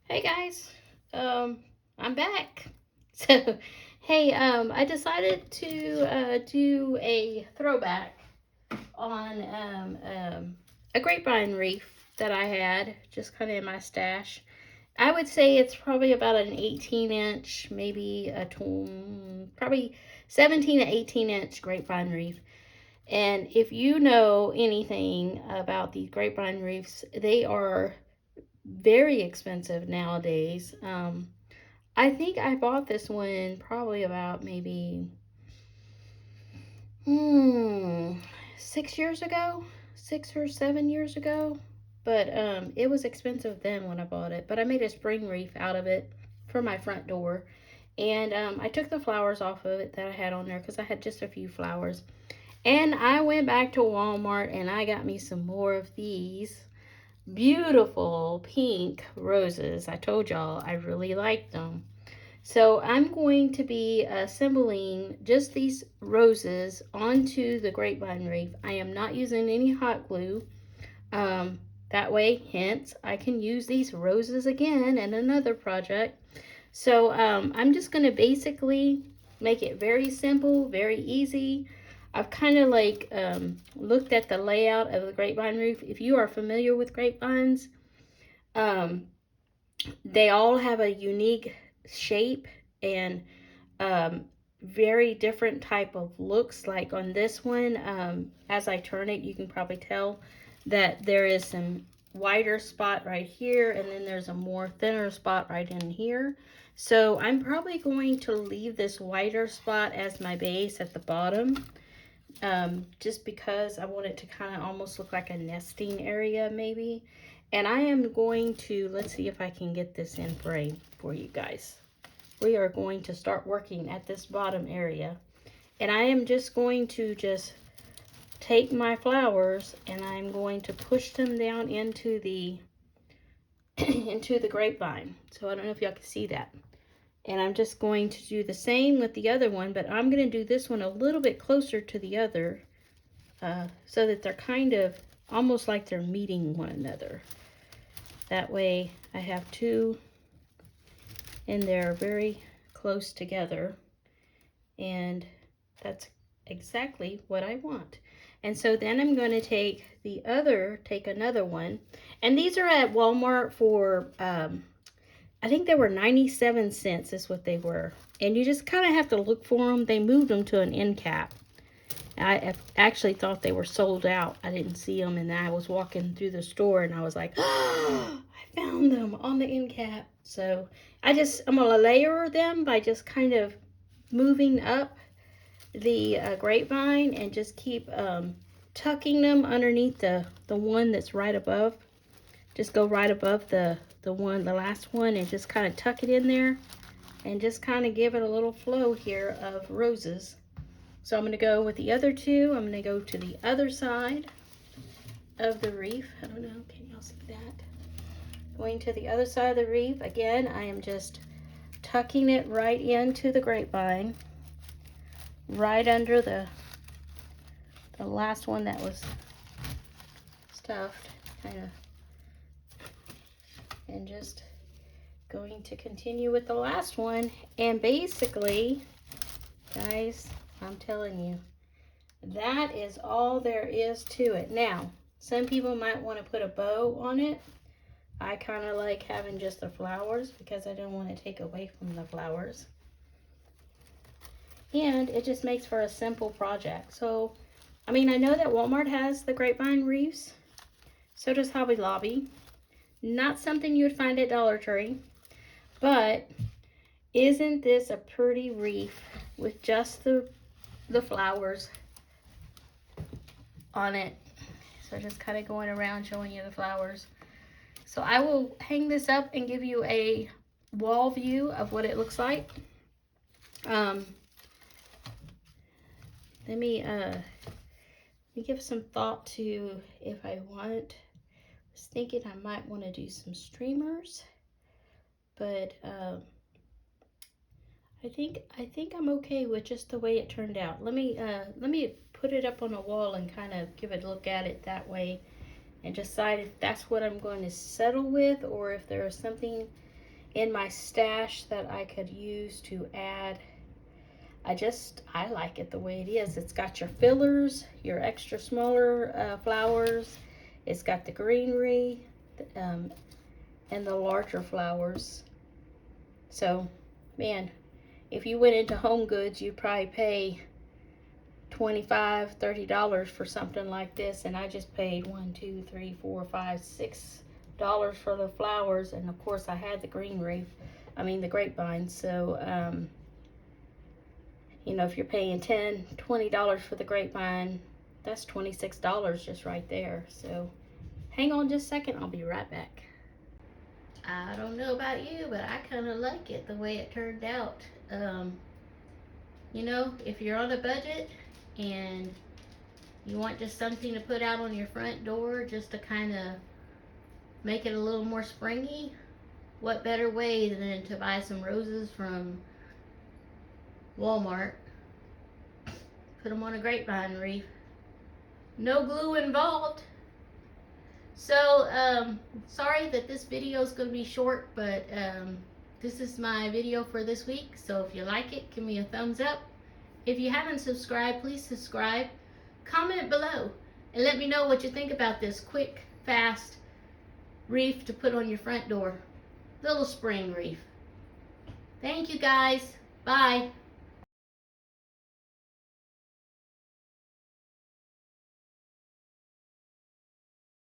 Hey guys, I'm back. So, hey, I decided to do a throwback on a grapevine wreath that I had just kind of in my stash. I would say it's probably about an 18-inch, maybe probably 17 to 18-inch grapevine wreath. And if you know anything about these grapevine wreaths, they are very expensive nowadays. I think I bought this one probably about maybe 6 years ago, 6 or 7 years ago. But it was expensive then when I bought it. But I made a spring wreath out of it for my front door. And I took the flowers off of it that I had on there because I had just a few flowers. And I went back to Walmart and I got me some more of these beautiful pink roses. I told y'all I really liked them. So I'm going to be assembling just these roses onto the grapevine wreath. I am not using any hot glue. That way, hence, I can use these roses again in another project. So I'm just going to basically make it very simple, very easy. I've kind of like looked at the layout of the grapevine roof. If you are familiar with grapevines, um, they all have a unique shape and um, very different type of looks. Like on this one, as I turn it, you can probably tell that there is some wider spot right here, and then there's a more thinner spot right in here. So I'm probably going to leave this wider spot as my base at the bottom, just because I want it to kind of almost look like a nesting area maybe. And I am going to, let's see if I can get this in frame for you guys. We are going to start working at this bottom area. And I am just going to take my flowers and I'm going to push them down into the into the grapevine. So I don't know if y'all can see that. And I'm just going to do the same with the other one, but I'm going to do this one a little bit closer to the other, so that they're kind of almost like they're meeting one another. That way I have two and they're very close together, and that's exactly what I want. And so then I'm going to take another one, and these are at Walmart for I think they were 97 cents is what they were. And you just kind of have to look for them. They moved them to an end cap. I actually thought they were sold out. I didn't see them, and I was walking through the store and I was like, oh, I found them on the end cap. So I'm going to layer them by just kind of moving up the grapevine and just keep tucking them underneath the one that's right above. Just go right above the last one, and just kind of tuck it in there and just kind of give it a little flow here of roses. So I'm going to go with the other two. I'm going to go to the other side of the wreath. I don't know, can y'all see that? Going to the other side of the wreath. Again, I am just tucking it right into the grapevine, right under the last one that was stuffed, kind of. And just going to continue with the last one. And basically, guys, I'm telling you, that is all there is to it. Now, some people might want to put a bow on it. I kind of like having just the flowers because I don't want to take away from the flowers. And it just makes for a simple project. So, I mean, I know that Walmart has the grapevine wreaths. So does Hobby Lobby. Not something you would find at Dollar Tree. But isn't this a pretty wreath with just the flowers on it? So just kind of going around showing you the flowers. So I will hang this up and give you a wall view of what it looks like. Let me give some thought to if I want. I was thinking I might want to do some streamers, but I think I'm okay with just the way it turned out. Let me put it up on a wall and kind of give a look at it that way, and decide if that's what I'm going to settle with, or if there is something in my stash that I could use to add. I like it the way it is. It's got your fillers, your extra smaller flowers. It's got the greenery and the larger flowers. So, man, if you went into Home Goods, you'd probably pay $25, $30 for something like this, and I just paid $1, $2, $3, $4, $5, $6 for the flowers, and of course I had the the grapevine. So you know, if you're paying $10, $20 for the grapevine, that's $26 just right there. So hang on just a second, I'll be right back. I don't know about you, but I kind of like it the way it turned out. You know, if you're on a budget and you want just something to put out on your front door just to kind of make it a little more springy, what better way than to buy some roses from Walmart, put them on a grapevine wreath. No glue involved. So, sorry that this video is going to be short, but this is my video for this week. So if you like it, give me a thumbs up. If you haven't subscribed, please subscribe. Comment below and let me know what you think about this quick, fast wreath to put on your front door. Little spring wreath. Thank you guys. Bye.